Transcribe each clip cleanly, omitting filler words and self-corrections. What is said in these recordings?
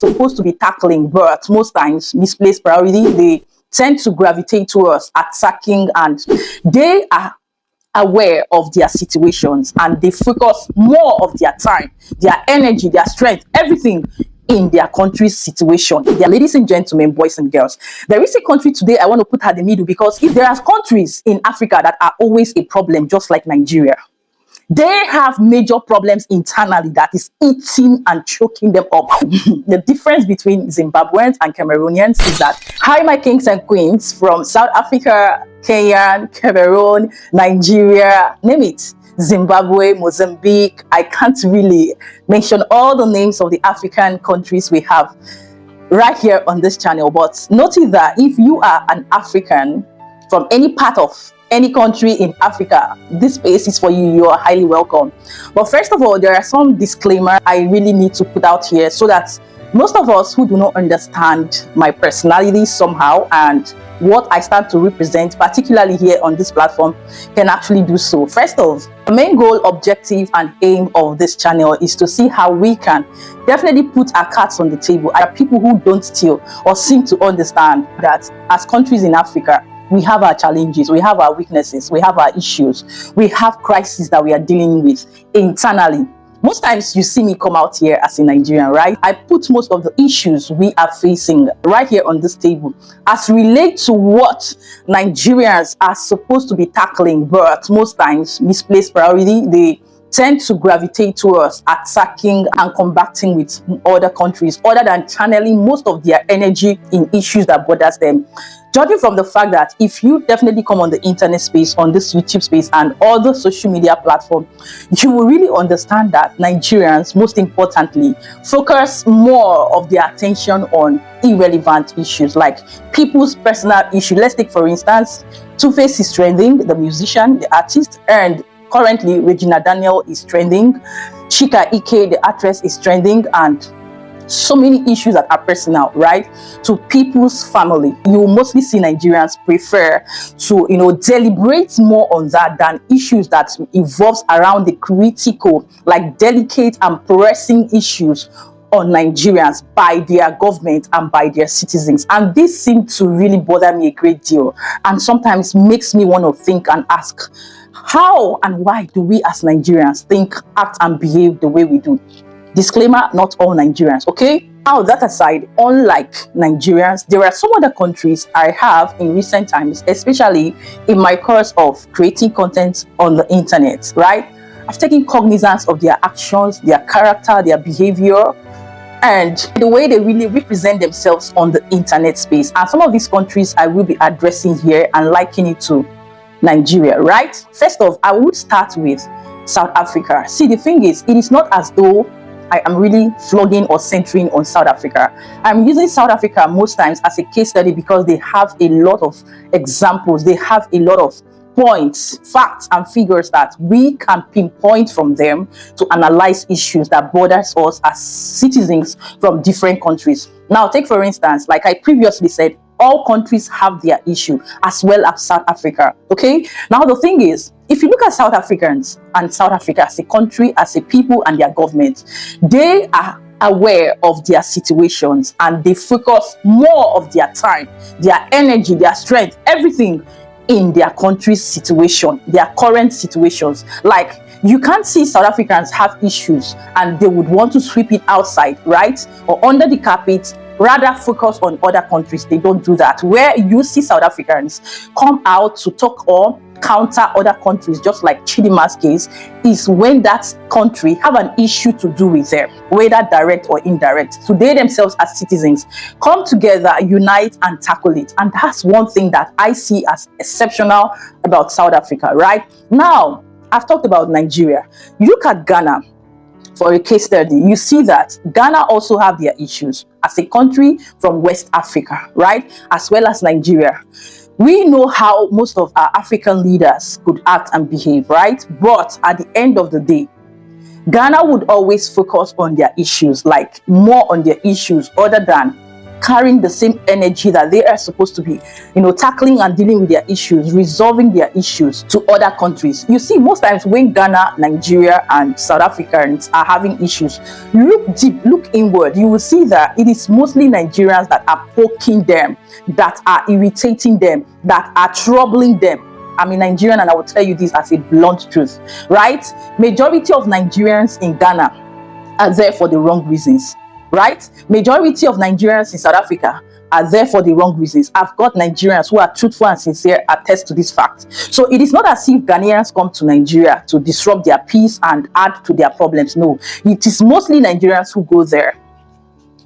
supposed to be tackling, but most times misplaced priority, they tend to gravitate towards attacking, and they are aware of their situations and they focus more of their time, their energy, their strength, everything in their country's situation. Ladies and gentlemen, boys and girls, there is a country today I want to put at the middle, because if there are countries in Africa that are always a problem, just like Nigeria, they have major problems internally that is eating and choking them up. The difference between Zimbabweans and Cameroonians is that, hi my kings and queens from South Africa, Kenya, Cameroon, Nigeria, name it, Zimbabwe, Mozambique. I can't really mention all the names of the African countries we have right here on this channel, but notice that if you are an African from any part of any country in Africa, this space is for you. You are highly welcome. But first of all, there are some disclaimers I really need to put out here, so that most of us who do not understand my personality somehow and what I stand to represent, particularly here on this platform, can actually do so. First off, the main goal, objective, and aim of this channel is to see how we can definitely put our cards on the table. There are people who don't steal or seem to understand that as countries in Africa, we have our challenges, we have our weaknesses, we have our issues, we have crises that we are dealing with internally. Most times you see me come out here as a Nigerian, right? I put most of the issues we are facing right here on this table as relate to what Nigerians are supposed to be tackling, but most times misplaced priority, they tend to gravitate towards attacking and combating with other countries, other than channeling most of their energy in issues that bothers them. Judging from the fact that if you definitely come on the internet space, on this YouTube space and other social media platforms, you will really understand that Nigerians, most importantly, focus more of their attention on irrelevant issues like people's personal issues. Let's take, for instance, Two-Face is trending, the musician, the artist, and currently Regina Daniel is trending, Chika Ike, the actress, is trending, and so many issues that are personal, right, to people's family. You will mostly see Nigerians prefer to, deliberate more on that than issues that evolves around the critical, like delicate and pressing issues on Nigerians by their government and by their citizens. And this seems to really bother me a great deal, and sometimes makes me want to think and ask, how and why do we as Nigerians think, act, and behave the way we do? Disclaimer, not all Nigerians, okay? Now, that aside, unlike Nigerians, there are some other countries I have in recent times, especially in my course of creating content on the internet, right? I've taken cognizance of their actions, their character, their behavior, and the way they really represent themselves on the internet space. And some of these countries I will be addressing here and likening it to Nigeria, right? First off, I would start with South Africa. See, the thing is, it is not as though I am really flogging or centering on South Africa. I'm using South Africa most times as a case study because they have a lot of examples, they have a lot of points, facts, and figures that we can pinpoint from them to analyze issues that bothers us as citizens from different countries. Now, take for instance, like I previously said, all countries have their issue, as well as South Africa, okay? Now, the thing is, if you look at South Africans and South Africa as a country, as a people and their government, they are aware of their situations and they focus more of their time, their energy, their strength, everything in their country's situation, their current situations. Like, you can't see South Africans have issues and they would want to sweep it outside, right? Or under the carpet, rather focus on other countries. They don't do that. Where you see South Africans come out to talk or counter other countries, just like Chidinma's case, is when that country have an issue to do with them, whether direct or indirect. So they themselves as citizens come together, unite, and tackle it. And that's one thing that I see as exceptional about South Africa, right? Now, I've talked about Nigeria. Look at Ghana for a case study. You see that Ghana also have their issues as a country from West Africa, right? As well as Nigeria. We know how most of our African leaders could act and behave, right? But at the end of the day, Ghana would always focus on their issues, like more on their issues other than carrying the same energy that they are supposed to be, tackling and dealing with their issues, resolving their issues to other countries. You see, most times when Ghana, Nigeria, and South Africans are having issues, look deep, look inward, you will see that it is mostly Nigerians that are poking them, that are irritating them, that are troubling them. I'm a Nigerian and I will tell you this as a blunt truth, right? Majority of Nigerians in Ghana are there for the wrong reasons, right? Majority of Nigerians in South Africa are there for the wrong reasons. I've got Nigerians who are truthful and sincere attest to this fact. So it is not as if Ghanaians come to Nigeria to disrupt their peace and add to their problems. No, it is mostly Nigerians who go there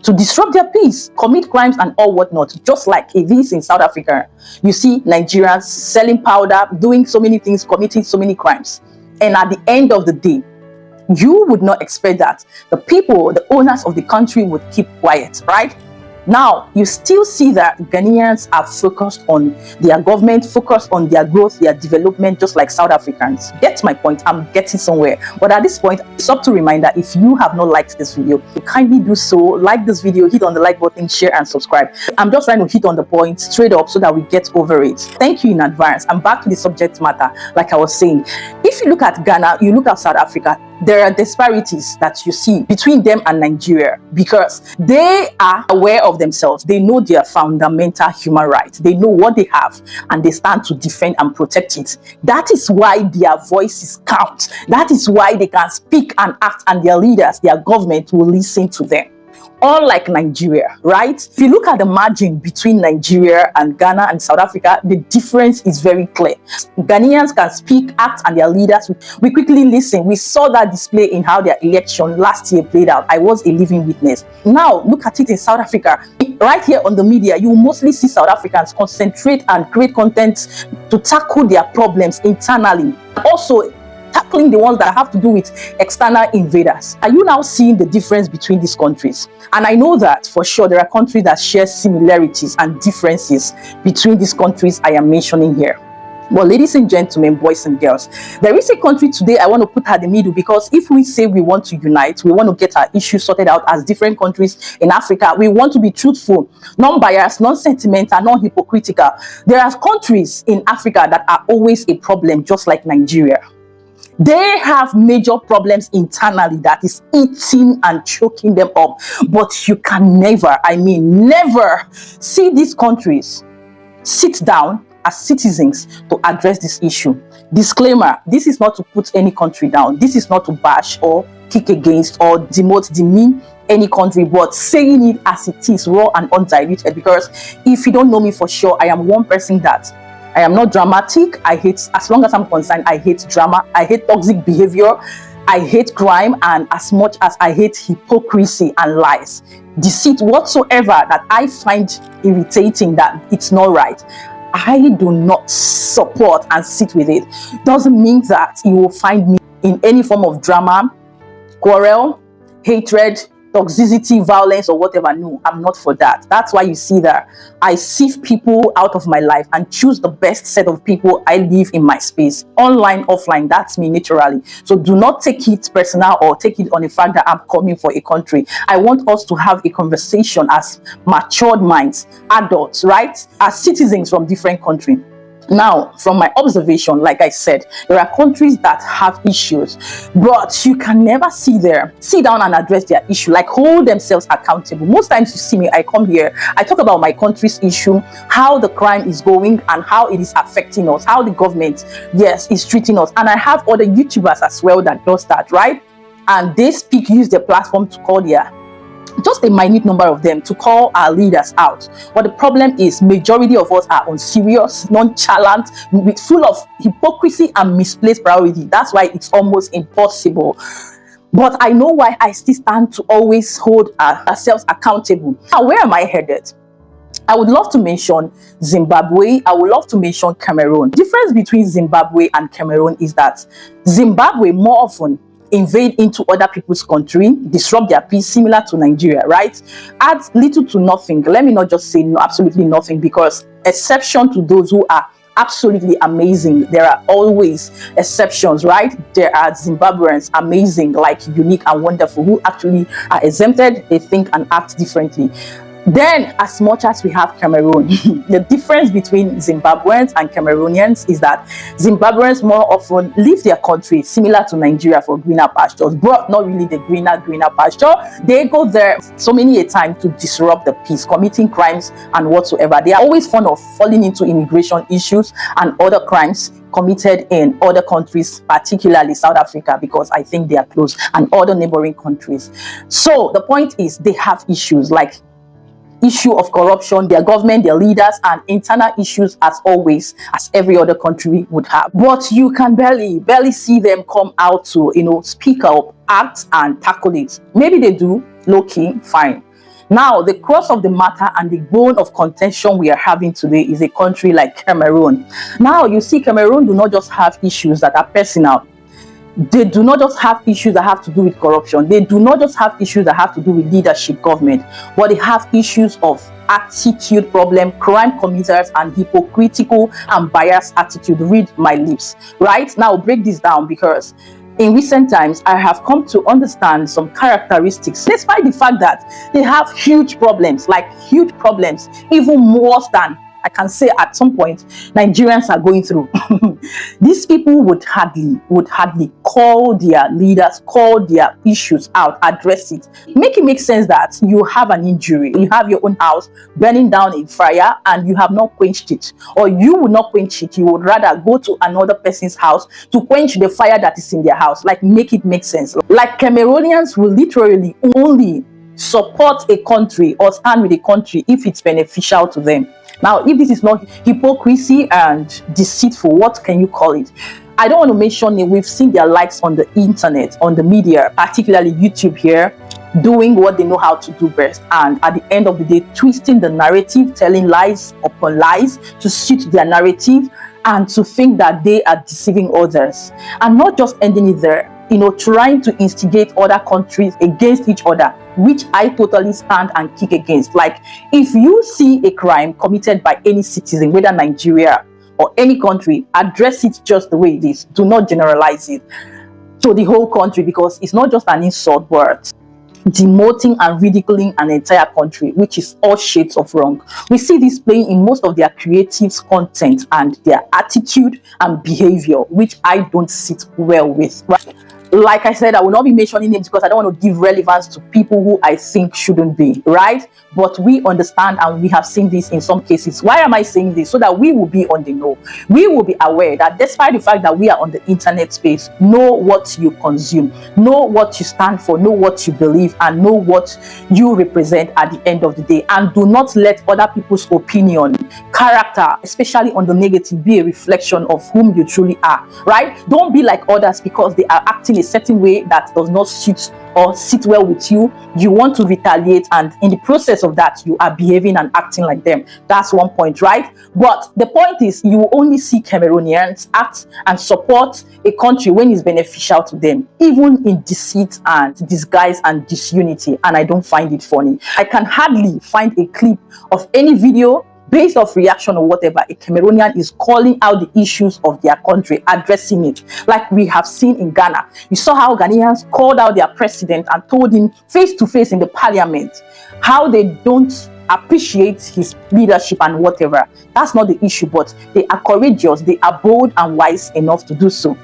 to disrupt their peace, commit crimes and all whatnot, just like it is in South Africa. You see Nigerians selling powder, doing so many things, committing so many crimes. And at the end of the day, you would not expect that the people, the owners of the country would keep quiet, right? Now, you still see that Ghanaians are focused on their government, focused on their growth, their development, just like South Africans. Get my point? I'm getting somewhere. But at this point, it's up to reminder, if you have not liked this video, kindly do so. Like this video, hit on the like button, share and subscribe. I'm just trying to hit on the point straight up so that we get over it. Thank you in advance. I'm back to the subject matter, like I was saying. If you look at Ghana, you look at South Africa, there are disparities that you see between them and Nigeria because they are aware of themselves. They know their fundamental human rights. They know what they have and they stand to defend and protect it. That is why their voices count. That is why they can speak and act and their leaders, their government will listen to them. Unlike Nigeria, right? If you look at the margin between Nigeria and Ghana and South Africa, the difference is very clear. Ghanaians can speak, act, and their leaders, we quickly listen. We saw that display in how their election last year played out. I was a living witness. Now, look at it in South Africa. Right here on the media, you mostly see South Africans concentrate and create content to tackle their problems internally. Also, tackling the ones that have to do with external invaders. Are you now seeing the difference between these countries? And I know that for sure there are countries that share similarities and differences between these countries I am mentioning here. Well, ladies and gentlemen, boys and girls, there is a country today I want to put at the middle because if we say we want to unite, we want to get our issues sorted out as different countries in Africa, we want to be truthful, non-biased, non-sentimental, non-hypocritical. There are countries in Africa that are always a problem, just like Nigeria. They have major problems internally that is eating and choking them up. But you can never, I mean never, see these countries sit down as citizens to address this issue. Disclaimer, this is not to put any country down. This is not to bash or kick against or demean any country, but saying it as it is, raw and undiluted. Because if you don't know me for sure, I am one person that I am not dramatic. I hate, as long as I'm concerned, I hate drama. I hate toxic behavior. I hate crime. And as much as I hate hypocrisy and lies, deceit whatsoever that I find irritating, that it's not right, I do not support and sit with it. Doesn't mean that you will find me in any form of drama, quarrel, hatred, toxicity, violence, or whatever. No, I'm not for that. That's why you see that I sieve people out of my life and choose the best set of people I leave in my space, online, offline. That's me naturally. So do not take it personal or take it on the fact that I'm coming for a country. I want us to have a conversation as matured minds, adults, right? As citizens from different countries. Now, from my observation, like I said, there are countries that have issues, but you can never sit down and address their issue, like hold themselves accountable. Most times you see me, I come here, I talk about my country's issue, how the crime is going and how it is affecting us, how the government, yes, is treating us. And I have other YouTubers as well that does that, right? And they use their platform to call just a minute number of them to call our leaders out. But the problem is majority of us are unserious, nonchalant, full of hypocrisy and misplaced priority. That's why it's almost impossible. But I know why I still stand to always hold ourselves accountable. Now, where am I headed? I would love to mention Zimbabwe. I would love to mention Cameroon. The difference between Zimbabwe and Cameroon is that Zimbabwe more often invade into other people's country, disrupt their peace, similar to Nigeria, right? Adds little to nothing. Let me not just say no, absolutely nothing, because exception to those who are absolutely amazing. There are always exceptions, right? There are Zimbabweans amazing, like unique and wonderful, who actually are exempted, they think and act differently. Then, as much as we have Cameroon, the difference between Zimbabweans and Cameroonians is that Zimbabweans more often leave their country, similar to Nigeria, for greener pastures, but not really the greener pasture. They go there so many a time to disrupt the peace, committing crimes and whatsoever. They are always fond of falling into immigration issues and other crimes committed in other countries, particularly South Africa, because I think they are close, and other neighboring countries. So the point is, they have issues like issue of corruption, their government, their leaders, and internal issues, as always, as every other country would have. But you can barely see them come out to, speak up, act, and tackle it. Maybe they do, low-key, fine. Now, the crux of the matter and the bone of contention we are having today is a country like Cameroon. Now, you see, Cameroon do not just have issues that are personal. They do not just have issues that have to do with corruption. They do not just have issues that have to do with leadership, government, but they have issues of attitude problem, crime committers, and hypocritical and biased attitude. Read my lips. Right now, break this down, because in recent times, I have come to understand some characteristics, despite the fact that they have huge problems, even worse than I can say at some point Nigerians are going through. These people would hardly call their leaders, call their issues out, address it. Make it make sense that you have an injury, you have your own house burning down in fire, and you have not quenched it, or you would not quench it. You would rather go to another person's house to quench the fire that is in their house. Like, make it make sense. Like, Cameroonians will literally only support a country or stand with a country if it's beneficial to them. Now, if this is not hypocrisy and deceitful, what can you call it? I don't want to mention it. We've seen their likes on the internet, on the media, particularly YouTube here, doing what they know how to do best. And at the end of the day, twisting the narrative, telling lies upon lies to suit their narrative and to think that they are deceiving others. And not just ending it there, trying to instigate other countries against each other, which I totally stand and kick against. Like, if you see a crime committed by any citizen, whether Nigeria or any country, address it just the way it is. Do not generalize it to the whole country, because it's not just an insult, but demoting and ridiculing an entire country, which is all shades of wrong. We see this playing in most of their creatives' content and their attitude and behavior, which I don't sit well with. Right? Like I said, I will not be mentioning names because I don't want to give relevance to people who I think shouldn't be, right? But we understand, and we have seen this in some cases. Why am I saying this? So that we will be on the know. We will be aware that despite the fact that we are on the internet space, know what you consume, know what you stand for, know what you believe, and know what you represent at the end of the day. And do not let other people's opinion, character, especially on the negative, be a reflection of whom you truly are, right? Don't be like others because they are acting a certain way that does not suit or sit well with you. You want to retaliate, and in the process of that, you are behaving and acting like them. That's one point, right? But the point is, you only see Cameroonians act and support a country when it's beneficial to them, even in deceit and disguise and disunity, and I don't find it funny. I can hardly find a clip of any video based off reaction or whatever a Cameroonian is calling out the issues of their country, addressing it, like we have seen in Ghana. You saw how Ghanaians called out their president and told him face to face in the parliament how they don't appreciate his leadership and whatever. That's not the issue, but they are courageous, they are bold and wise enough to do so,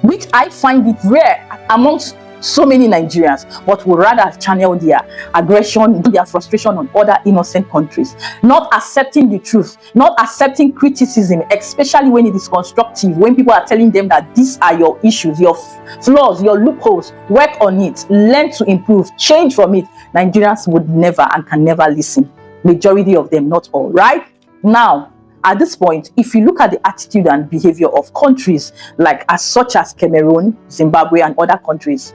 which I find it rare amongst so many Nigerians, but would rather channel their aggression, their frustration on other innocent countries, not accepting the truth, not accepting criticism, especially when it is constructive, when people are telling them that these are your issues, your flaws, your loopholes, work on it, learn to improve, change from it. Nigerians would never and can never listen. Majority of them, not all, right? Now, at this point, if you look at the attitude and behavior of countries such as Cameroon, Zimbabwe, and other countries,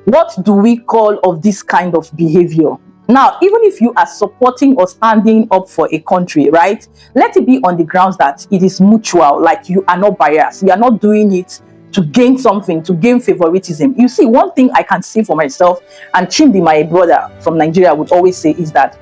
what do we call of this kind of behavior? Now, even if you are supporting or standing up for a country, right, let it be on the grounds that it is mutual, like you are not biased, you are not doing it to gain something, to gain favoritism. You see, one thing I can say for myself, and Chindi, my brother from Nigeria, would always say is that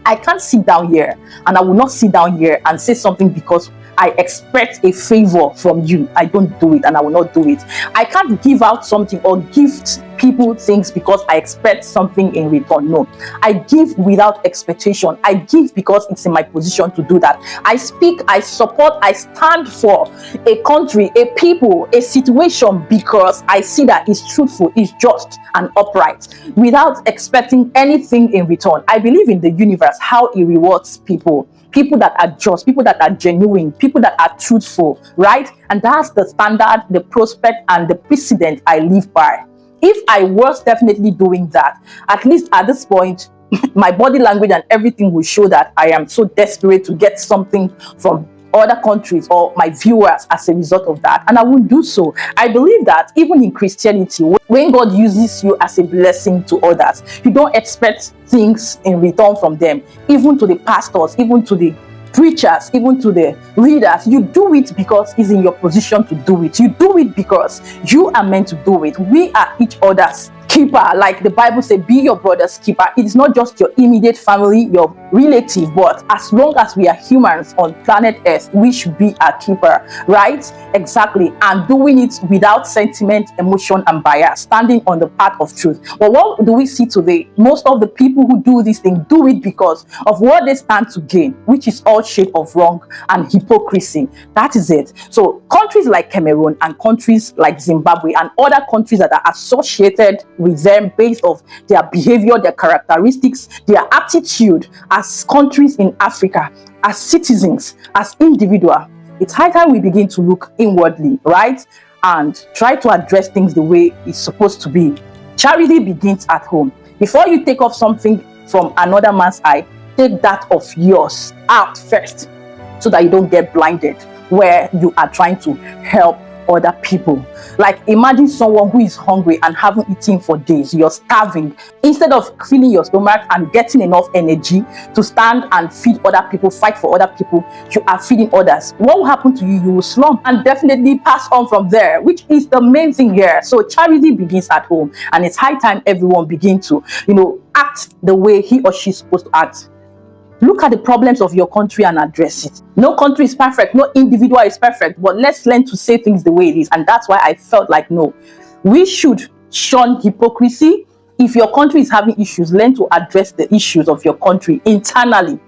I can't sit down here, and I will not sit down here and say something because I expect a favor from you. I don't do it, and I will not do it. I can't give out something or gift people things because I expect something in return. No, I give without expectation. I give because it's in my position to do that. I speak, I support, I stand for a country, a people, a situation because I see that it's truthful, it's just and upright without expecting anything in return. I believe in the universe, how it rewards people that are just, people that are genuine, people that are truthful, right? And that's the standard, the prospect, and the precedent I live by. If I was definitely doing that, at least at this point, my body language and everything will show that I am so desperate to get something from other countries or my viewers as a result of that, and I won't do so. I believe that even in Christianity, when God uses you as a blessing to others, you don't expect things in return from them. Even to the pastors, even to the preachers, even to the readers, you do it because it's in your position to do it. You do it because you are meant to do it. We are each other's keeper, like the Bible says, be your brother's keeper. It's not just your immediate family, your relative, but as long as we are humans on planet Earth, we should be a keeper, right? Exactly. And doing it without sentiment, emotion, and bias, standing on the path of truth. But what do we see today? Most of the people who do this thing do it because of what they stand to gain, which is all shade of wrong and hypocrisy. That is it. So countries like Cameroon and countries like Zimbabwe and other countries that are associated with them based off their behavior, their characteristics, their attitude as countries in Africa, as citizens, as individuals, it's high time we begin to look inwardly, right? And try to address things the way it's supposed to be. Charity begins at home. Before you take off something from another man's eye, take that of yours out first so that you don't get blinded where you are trying to help other people. Like, imagine someone who is hungry and haven't eaten for days. You're starving. Instead of filling your stomach and getting enough energy to stand and feed other people, fight for other people, you are feeding others. What will happen to you? You will slump and definitely pass on from there, which is the main thing here. So charity begins at home, and it's high time everyone begin to, act the way he or she is supposed to act. Look at the problems of your country and address it. No country is perfect. No individual is perfect. But let's learn to say things the way it is. And that's why I felt like, no, we should shun hypocrisy. If your country is having issues, learn to address the issues of your country internally.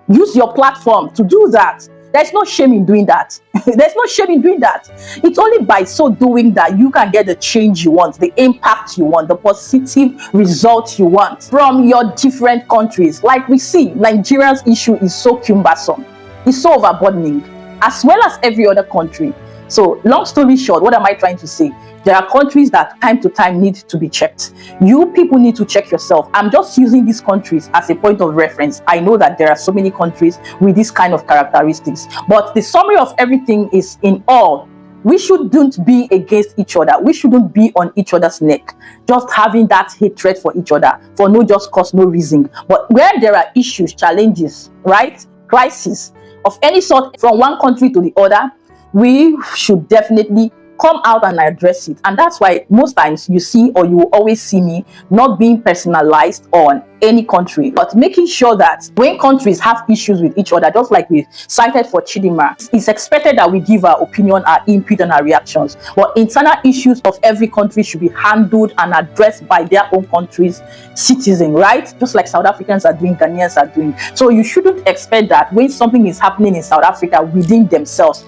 Use your platform to do that. There's no shame in doing that. There's no shame in doing that. It's only by so doing that you can get the change you want, the impact you want, the positive result you want from your different countries. Like we see, Nigeria's issue is so cumbersome. It's so overburdening, as well as every other country. So, long story short, what am I trying to say? There are countries that time to time need to be checked. You people need to check yourself. I'm just using these countries as a point of reference. I know that there are so many countries with this kind of characteristics. But the summary of everything is, in all, we shouldn't be against each other. We shouldn't be on each other's neck, just having that hatred for each other for no just cause, no reason. But where there are issues, challenges, right, crises of any sort from one country to the other, we should definitely come out and address it. And that's why most times you see, or you will always see me not being personalized on any country, but making sure that when countries have issues with each other, just like we cited for Chidinma, it's expected that we give our opinion, our input, and our reactions. But internal issues of every country should be handled and addressed by their own country's citizen, right? Just like South Africans are doing, Ghanaians are doing. So you shouldn't expect that when something is happening in South Africa within themselves,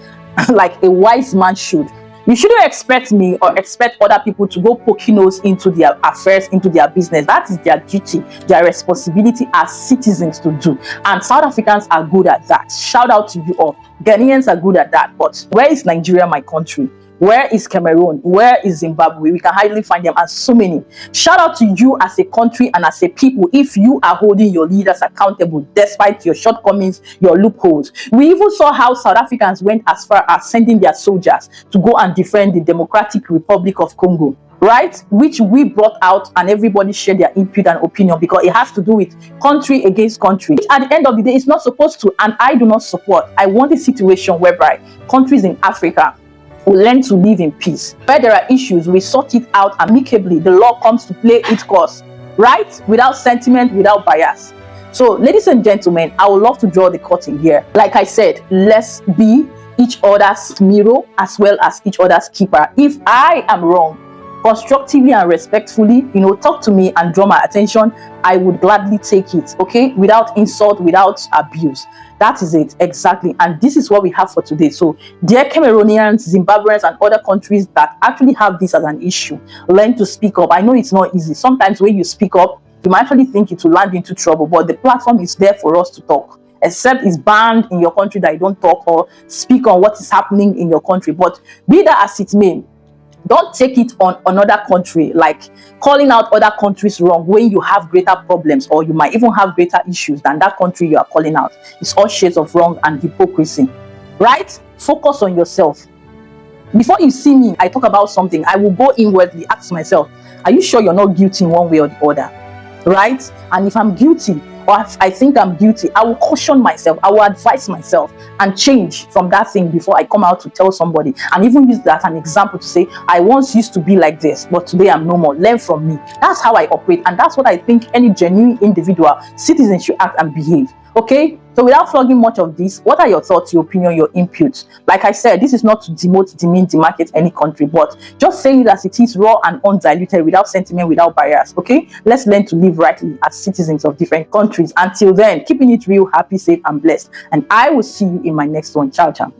like a wise man should, you shouldn't expect me or expect other people to go poking nose into their affairs, into their business. That is their duty, their responsibility as citizens to do. And South Africans are good at that. Shout out to you all. Ghanaians are good at that. But where is Nigeria, my country? Where is Cameroon? Where is Zimbabwe? We can hardly find them, and so many. Shout out to you as a country and as a people if you are holding your leaders accountable despite your shortcomings, your loopholes. We even saw how South Africans went as far as sending their soldiers to go and defend the Democratic Republic of Congo, right? Which we brought out, and everybody shared their input and opinion because it has to do with country against country. At the end of the day, it's not supposed to, and I do not support. I want a situation whereby countries in Africa will learn to live in peace. Where there are issues, we sort it out amicably. The law comes to play its course, right? Without sentiment, without bias. So, ladies and gentlemen, I would love to draw the curtain here. Like I said, let's be each other's mirror as well as each other's keeper. If I am wrong, constructively and respectfully, talk to me and draw my attention, I would gladly take it, okay? Without insult, without abuse. That is it, exactly. And this is what we have for today. So, dear Cameroonians, Zimbabweans, and other countries that actually have this as an issue, learn to speak up. I know it's not easy. Sometimes when you speak up, you might actually think it will land into trouble, but the platform is there for us to talk. Except it's banned in your country that you don't talk or speak on what is happening in your country. But be that as it may, don't take it on another country, like calling out other countries wrong when you have greater problems, or you might even have greater issues than that country you are calling out. It's all shades of wrong and hypocrisy, right? Focus on yourself. Before you see me, I talk about something, I will go inwardly, ask myself, are you sure you're not guilty in one way or the other, right? And if I'm guilty, or if I think I'm guilty, I will caution myself, I will advise myself and change from that thing before I come out to tell somebody, and even use that as an example to say, I once used to be like this, but today I'm no more. Learn from me. That's how I operate, and that's what I think any genuine individual, citizen should act and behave. Okay, so without flogging much of this, what are your thoughts, your opinion, your inputs? Like I said, this is not to demote, demean, demarcate any country, but just saying it as it is, raw and undiluted, without sentiment, without barriers. Okay, let's learn to live rightly as citizens of different countries. Until then, keeping it real, happy, safe, and blessed. And I will see you in my next one. Ciao, ciao.